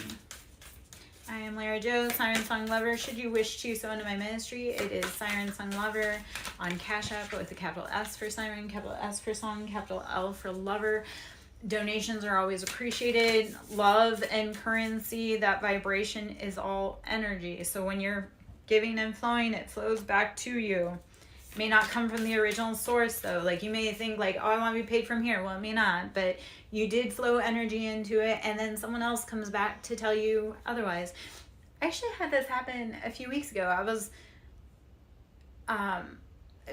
[SPEAKER 1] I am Lara Joe, SirenSong Lover. Should you wish to sow into my ministry, it is SirenSong Lover on Cash App with a capital S for Siren, capital S for Song, capital L for Lover. Donations are always appreciated. Love and currency, that vibration is all energy. So when you're giving and flowing, it flows back to you. It may not come from the original source though. Like you may think like, oh, I want to be paid from here. Well, it may not, but you did flow energy into it, and then someone else comes back to tell you otherwise. I actually had this happen a few weeks ago. I was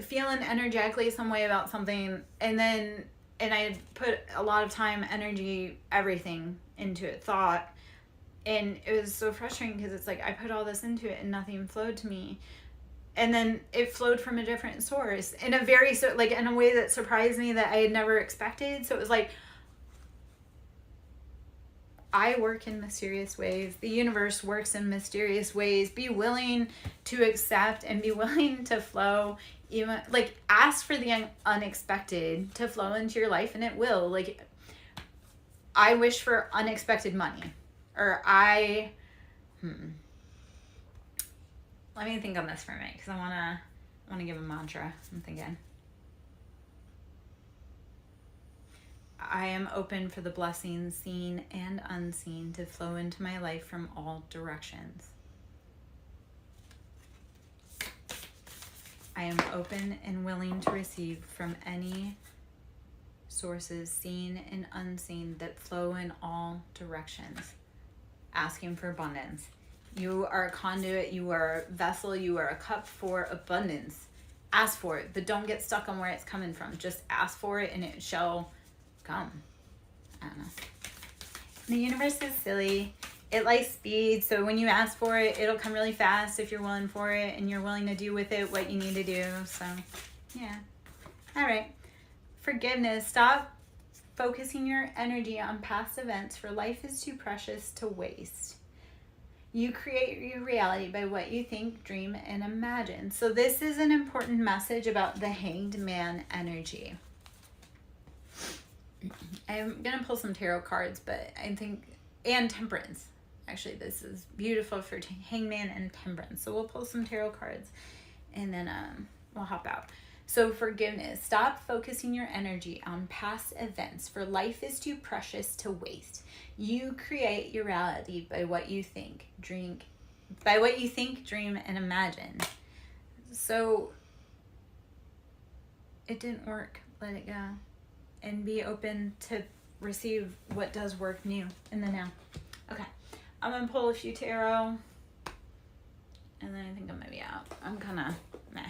[SPEAKER 1] feeling energetically some way about something, and I had put a lot of time, energy, everything into it, thought, and it was so frustrating because it's like I put all this into it and nothing flowed to me. And then it flowed from a different source in a very, in a way that surprised me that I had never expected. So it was like, I work in mysterious ways. The universe works in mysterious ways. Be willing to accept and be willing to flow. Even like ask for the unexpected to flow into your life, and it will. Like I wish for unexpected money, or let me think on this for a minute because I wanna give a mantra. I'm thinking. I am open for the blessings seen and unseen to flow into my life from all directions. I am open and willing to receive from any sources seen and unseen that flow in all directions. Asking for abundance. You are a conduit, you are a vessel, you are a cup for abundance. Ask for it, but don't get stuck on where it's coming from. Just ask for it and it shall come. I don't know. The universe is silly. It likes speed, so when you ask for it, it'll come really fast if you're willing for it and you're willing to do with it what you need to do. So, yeah. All right. Forgiveness. Stop focusing your energy on past events, for life is too precious to waste. You create your reality by what you think, dream, and imagine. So this is an important message about the Hanged Man energy. I'm going to pull some tarot cards, but I think, and Temperance. Actually, this is beautiful for Hangman and Temperance. So we'll pull some tarot cards and then we'll hop out. So forgiveness. Stop focusing your energy on past events, for life is too precious to waste. You create your reality by what you think, dream, and imagine. So it didn't work. Let it go. And be open to receive what does work new in the now. Okay. I'm going to pull a few tarot. And then I think I'm going to be out. I'm kind of meh.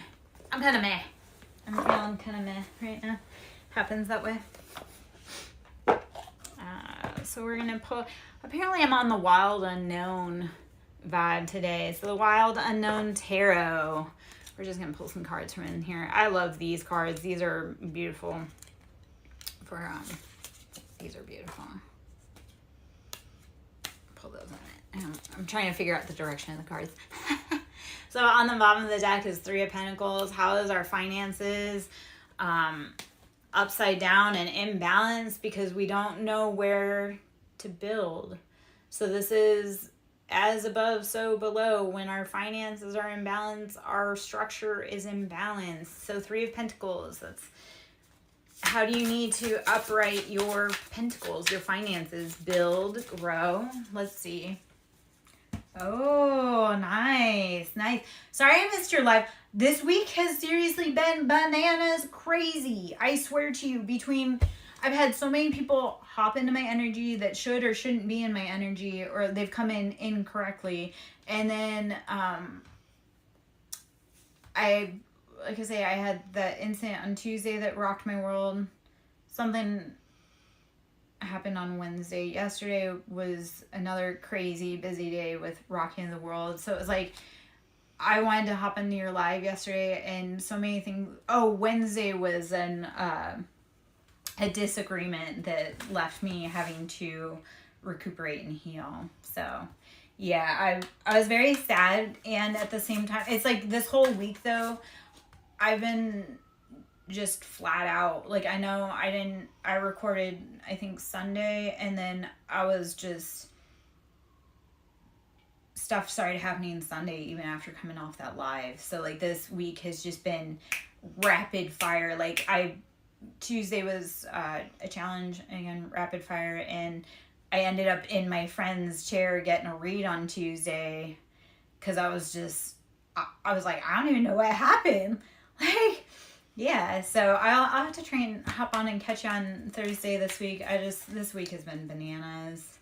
[SPEAKER 1] I'm feeling kind of meh right now. Happens that way. So we're going to pull. Apparently I'm on the Wild Unknown vibe today. So the Wild Unknown Tarot. We're just going to pull some cards from in here. I love these cards. These are beautiful. These are beautiful. Pull those in it. I'm trying to figure out the direction of the cards. So on the bottom of the deck is Three of Pentacles. How is our finances upside down and imbalanced because we don't know where to build. So this is as above, so below. When our finances are imbalanced, our structure is imbalanced. So Three of Pentacles, that's how do you need to upright your pentacles, your finances? Build, grow. Let's see. Oh, nice. Sorry I missed your live. This week has seriously been bananas crazy. I swear to you, I've had so many people hop into my energy that should or shouldn't be in my energy, or they've come in incorrectly. And then I had that incident on Tuesday that rocked my world. Something happened on Wednesday. Yesterday was another crazy busy day with rocking the world. So it was like, I wanted to hop into your live yesterday and so many things. Oh, Wednesday was a disagreement that left me having to recuperate and heal. So yeah, I was very sad. And at the same time, it's like this whole week though, I've been just flat out. Like, I know I recorded, I think Sunday, and then I was just stuff started happening Sunday, even after coming off that live. So like this week has just been rapid fire. Like Tuesday was a challenge, again, rapid fire, and I ended up in my friend's chair getting a read on Tuesday because I was like, I don't even know what happened. Like, yeah, so I'll have to hop on and catch you on Thursday this week. This week has been bananas.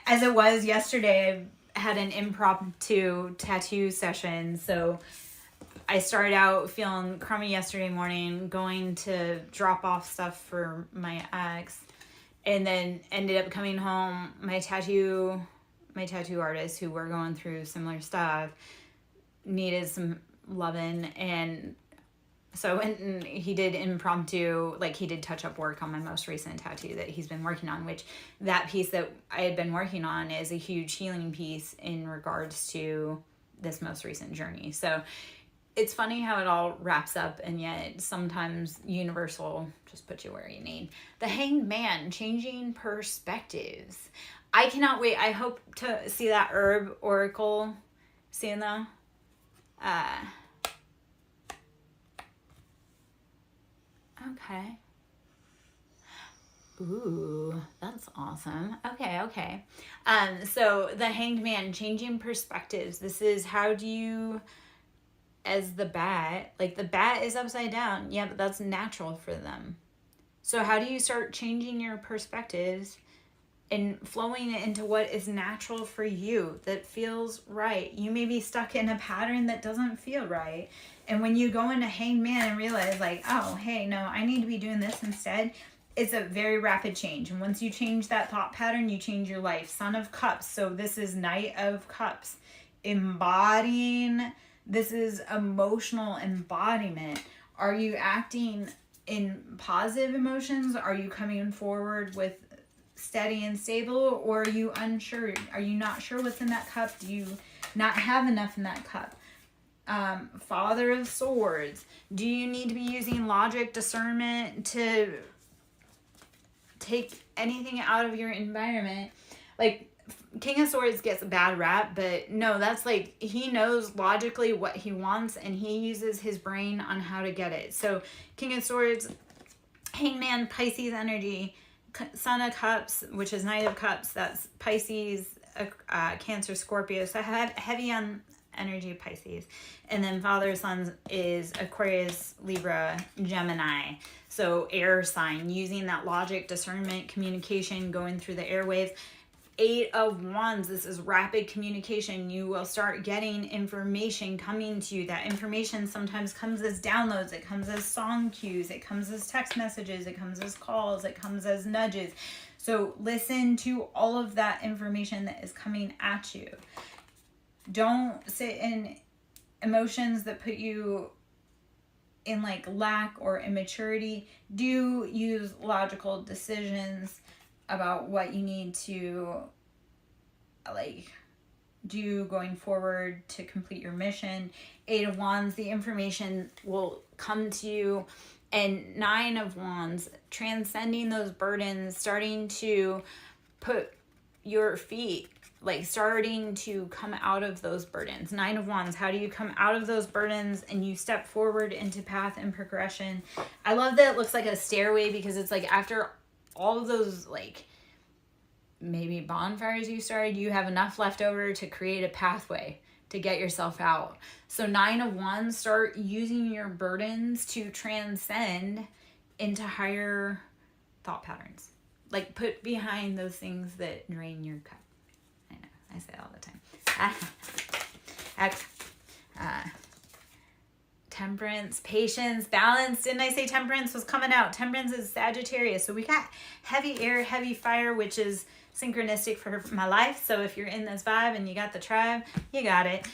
[SPEAKER 1] As it was yesterday, I had an impromptu tattoo session, so I started out feeling crummy yesterday morning, going to drop off stuff for my ex, and then ended up coming home. My tattoo artist, who were going through similar stuff, needed some loving, and so I went and he did impromptu, like he did touch-up work on my most recent tattoo that he's been working on, which that piece that I had been working on is a huge healing piece in regards to this most recent journey. So it's funny how it all wraps up, and yet sometimes universal just puts you where you need. The Hanged Man, changing perspectives. I cannot wait. I hope to see that herb oracle soon, though. Okay. Ooh, that's awesome. Okay. So the Hanged Man, changing perspectives. This is how do you, as the bat, like the bat is upside down. Yeah, but that's natural for them. So how do you start changing your perspectives and flowing it into what is natural for you, that feels right? You may be stuck in a pattern that doesn't feel right. And when you go into Hanged Man and realize like, oh, hey, no, I need to be doing this instead, it's a very rapid change. And once you change that thought pattern, you change your life. Son of Cups. So this is Knight of Cups. Embodying, this is emotional embodiment. Are you acting in positive emotions? Are you coming forward with steady and stable, or are you unsure? Are you not sure what's in that cup? Do you not have enough in that cup? Father of Swords. Do you need to be using logic, discernment to take anything out of your environment? Like King of Swords gets a bad rap, but no, that's like he knows logically what he wants and he uses his brain on how to get it. So King of Swords, Hangman, Pisces energy, Son of Cups, which is Knight of Cups, that's Pisces, Cancer, Scorpio, so heavy on energy of Pisces. And then Father Sons is Aquarius, Libra, Gemini, so air sign, using that logic, discernment, communication, going through the airwaves. 8 of Wands, this is rapid communication. You will start getting information coming to you. That information sometimes comes as downloads, it comes as song cues, it comes as text messages, it comes as calls, it comes as nudges. So listen to all of that information that is coming at you. Don't sit in emotions that put you in like lack or immaturity. Do use logical decisions about what you need to like do going forward to complete your mission. 8 of Wands, the information will come to you. And 9 of Wands, transcending those burdens, starting to put your feet, like starting to come out of those burdens. 9 of Wands, how do you come out of those burdens and you step forward into path and progression? I love that it looks like a stairway, because it's like after all of those like maybe bonfires you started, you have enough left over to create a pathway to get yourself out. So 9 of Wands, start using your burdens to transcend into higher thought patterns. Like put behind those things that drain your cup. I know, I say it all the time. Temperance, patience, balance. Didn't I say temperance was coming out? Temperance is Sagittarius. So we got heavy air, heavy fire, which is synchronistic for my life. So if you're in this vibe and you got the tribe, you got it.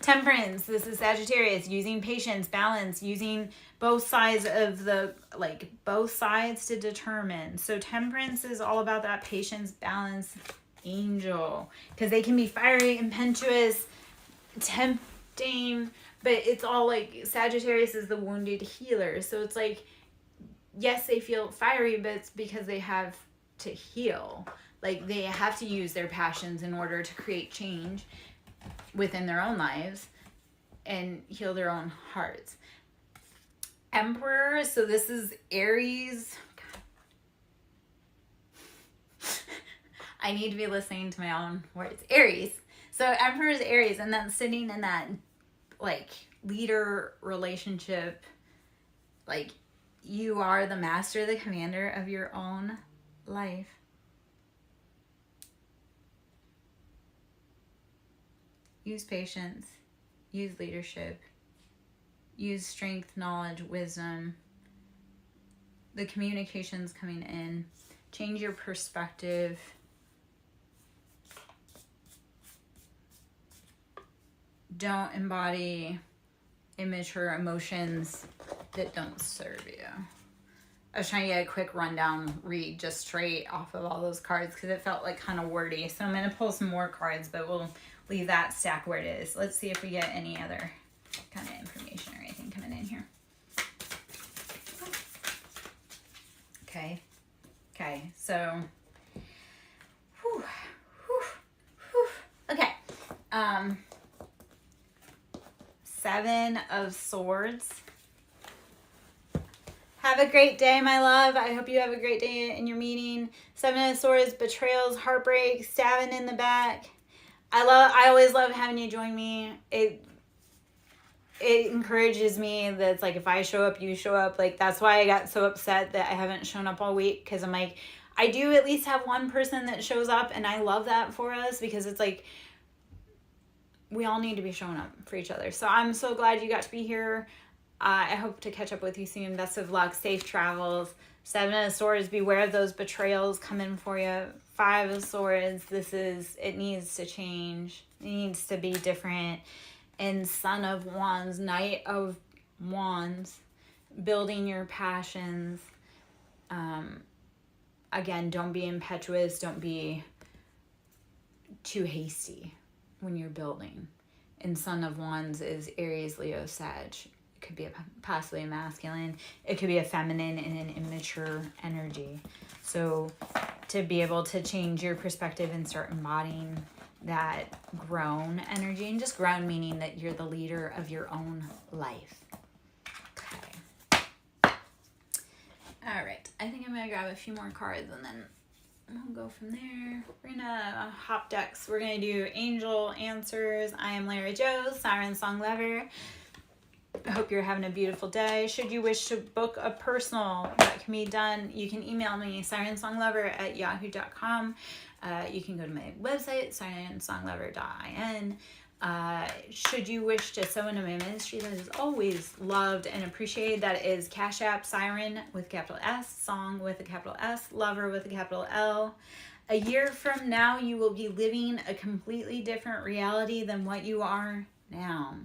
[SPEAKER 1] Temperance, this is Sagittarius, using patience, balance, using both sides of the, like both sides to determine. So temperance is all about that patience, balance, angel, because they can be fiery, impetuous, tempting, but it's all like Sagittarius is the wounded healer. So it's like, yes, they feel fiery, but it's because they have to heal. Like, they have to use their passions in order to create change within their own lives and heal their own hearts. Emperor, so this is Aries. I need to be listening to my own words. Aries. So Emperor is Aries, and that's sitting in that, like, leader relationship. Like, you are the master, the commander of your own life. Use patience. Use leadership. Use strength, knowledge, wisdom. The communication's coming in. Change your perspective. Don't embody immature emotions that don't serve you. I was trying to get a quick rundown read just straight off of all those cards because it felt like kind of wordy. So I'm going to pull some more cards, but we'll leave that stack where it is. Let's see if we get any other kind of information or anything coming in here. Okay, so okay. 7 of Swords. Have a great day, my love. I hope you have a great day in your meeting. 7 of Swords, betrayals, heartbreak, stabbing in the back. I always love having you join me. It encourages me that it's like, if I show up, you show up. Like, that's why I got so upset that I haven't shown up all week, because I'm like, I do at least have one person that shows up, and I love that for us, because it's like, we all need to be showing up for each other. So I'm so glad you got to be here. I hope to catch up with you soon. Best of luck. Safe travels. 7 of Swords, beware of those betrayals coming for you. 5 of Swords, it needs to change. It needs to be different. And Son of Wands, Knight of Wands, building your passions. Again, don't be impetuous. Don't be too hasty when you're building. And Son of Wands is Aries, Leo, Sag. It could be possibly a masculine. It could be a feminine and an immature energy. So to be able to change your perspective and start embodying that grown energy, and just grown meaning that you're the leader of your own life. Okay. All right. I think I'm going to grab a few more cards and then we'll go from there. We're going to hop decks. We're going to do Angel Answers. I am Lara Joe, SirenSong Lover. I hope you're having a beautiful day. Should you wish to book a personal, that can be done. You can email me, sirensonglover@yahoo.com. You can go to my website, sirensonglover.in. Should you wish to sow into my ministry, that is always loved and appreciated. That is Cash App, Siren with capital S, Song with a capital S, Lover with a capital L. A year from now, you will be living a completely different reality than what you are now.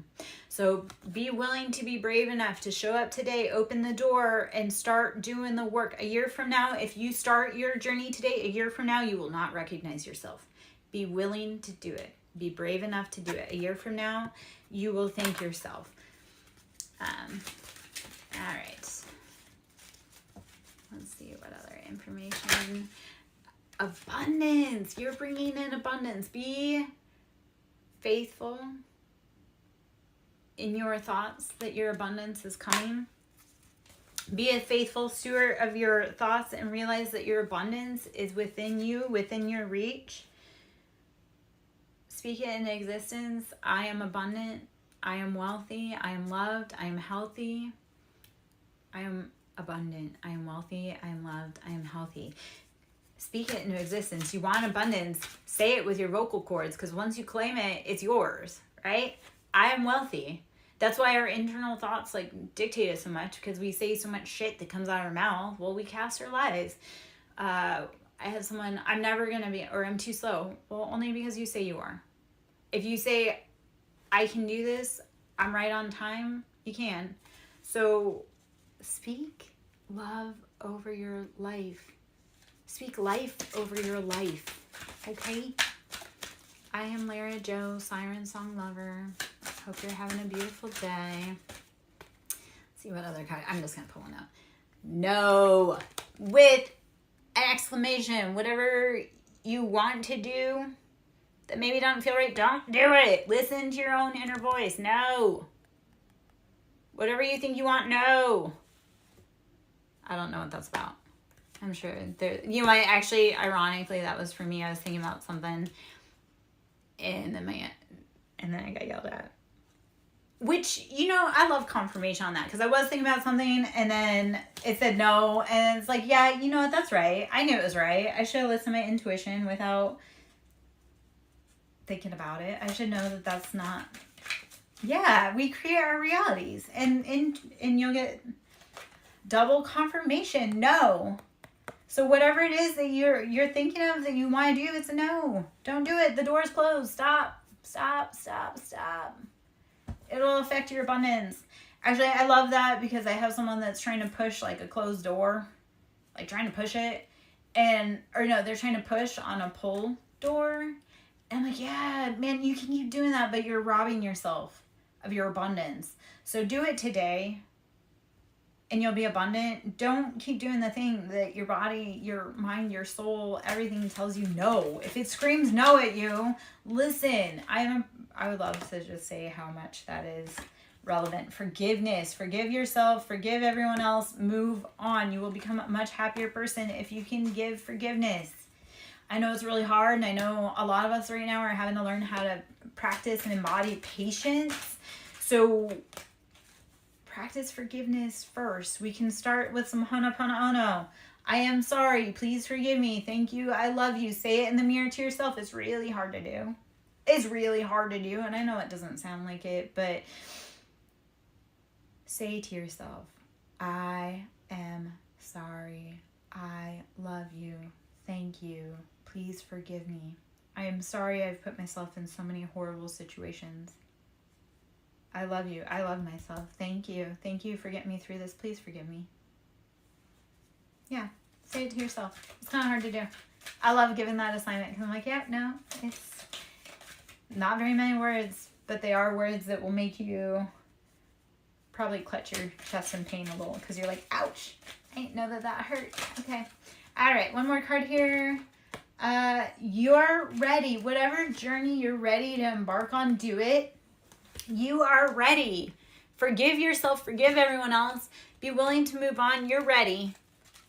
[SPEAKER 1] So be willing to be brave enough to show up today, open the door, and start doing the work. A year from now, if you start your journey today, a year from now, you will not recognize yourself. Be willing to do it. Be brave enough to do it. A year from now, you will thank yourself. All right. Let's see what other information. Abundance. You're bringing in abundance. Be faithful in your thoughts that your abundance is coming. Be a faithful steward of your thoughts and realize that your abundance is within you, within your reach. Speak it into existence. I am abundant. I am wealthy. I am loved. I am healthy. I am abundant. I am wealthy. I am loved. I am healthy. Speak it into existence. You want abundance, say it with your vocal cords, because once you claim it, it's yours, right? I am wealthy. That's why our internal thoughts like dictate us so much, because we say so much shit that comes out of our mouth. Well, we cast our lies. I had someone, I'm never going to be, or I'm too slow. Well, only because you say you are. If you say, I can do this, I'm right on time, you can. So speak love over your life. Speak life over your life, okay? I am Lara Joe, SirenSong Lover. Hope you're having a beautiful day. Let's see what other card. I'm just going to pull one out. No, with an exclamation, whatever you want to do that maybe don't feel right, don't do it. Listen to your own inner voice. No. Whatever you think you want, no. I don't know what that's about. I'm sure you might actually, ironically, that was for me. I was thinking about something and then I got yelled at. Which, I love confirmation on that, because I was thinking about something and then it said no, and it's like, yeah, you know what, that's right. I knew it was right. I should have listened to my intuition without thinking about it. I should know that that's not. Yeah, we create our realities, and you'll get double confirmation. No. So whatever it is that you're thinking of that you want to do, it's a no. Don't do it. The door's closed. Stop. Stop. Stop. Stop. It'll affect your abundance. Actually, I love that, because I have someone that's trying to push like a closed door, like trying to push it, they're trying to push on a pull door. And I'm like, yeah, man, you can keep doing that, but you're robbing yourself of your abundance. So do it today and you'll be abundant. Don't keep doing the thing that your body, your mind, your soul, everything tells you no. If it screams no at you, listen. I would love to just say how much that is relevant. Forgiveness. Forgive yourself. Forgive everyone else. Move on. You will become a much happier person if you can give forgiveness. I know it's really hard, and I know a lot of us right now are having to learn how to practice and embody patience. So practice forgiveness first. We can start with some Ho'oponopono. I am sorry. Please forgive me. Thank you. I love you. Say it in the mirror to yourself. It's really hard to do. It's really hard to do, and I know it doesn't sound like it, but say to yourself, I am sorry. I love you. Thank you. Please forgive me. I am sorry I've put myself in so many horrible situations. I love you. I love myself. Thank you. Thank you for getting me through this. Please forgive me. Yeah. Say it to yourself. It's kind of hard to do. I love giving that assignment, because I'm like, yeah, no, it's not very many words, but they are words that will make you probably clutch your chest in pain a little, because you're like, ouch. I didn't know that hurt. Okay. All right. One more card here. You're ready. Whatever journey you're ready to embark on, do it. You are ready. Forgive yourself. Forgive everyone else. Be willing to move on. You're ready.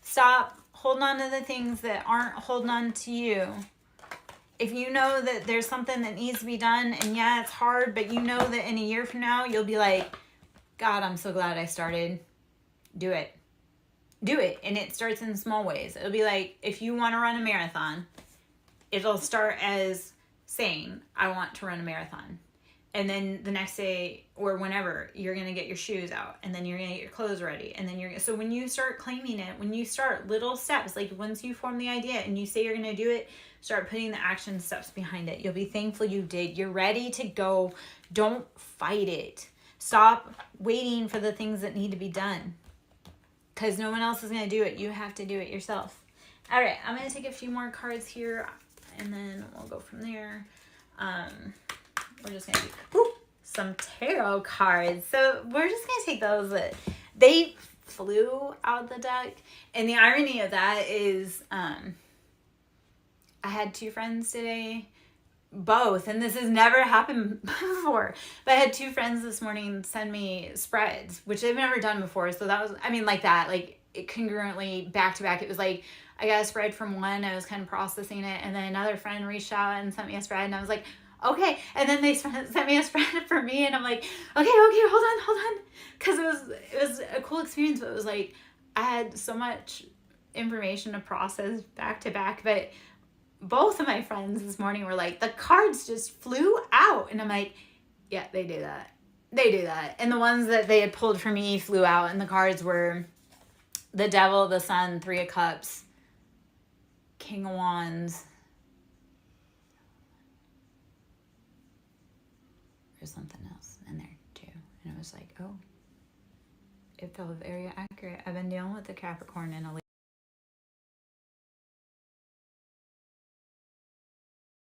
[SPEAKER 1] Stop holding on to the things that aren't holding on to you. If you know that there's something that needs to be done, and yeah, it's hard, but you know that in a year from now, you'll be like, God, I'm so glad I started. Do it. Do it. And it starts in small ways. It'll be like, if you want to run a marathon, it'll start as saying, I want to run a marathon. And then the next day or whenever, you're going to get your shoes out, and then you're going to get your clothes ready. And then so when you start claiming it, when you start little steps, like once you form the idea and you say you're going to do it, start putting the action steps behind it. You'll be thankful you did. You're ready to go. Don't fight it. Stop waiting for the things that need to be done, because no one else is going to do it. You have to do it yourself. All right, I'm going to take a few more cards here, and then we'll go from there. We're just going to do some tarot cards. So we're just going to take those. They flew out the deck. And the irony of that is I had two friends today, both, and this has never happened before, but I had two friends this morning send me spreads, which they've never done before. So that was, like that, like it congruently back to back. It was like, I got a spread from one, I was kind of processing it, and then another friend reached out and sent me a spread, and I was like, okay. And then they sent me a spread for me, and I'm like, okay, hold on. Because it was a cool experience, but it was like, I had so much information to process back to back. But both of my friends this morning were like, the cards just flew out. And I'm like, yeah, they do that. And the ones that they had pulled for me flew out, and the cards were the Devil, the Sun, Three of Cups, King of Wands. There's something else in there too. And it was like, oh, it felt very accurate. I've been dealing with the Capricorn in a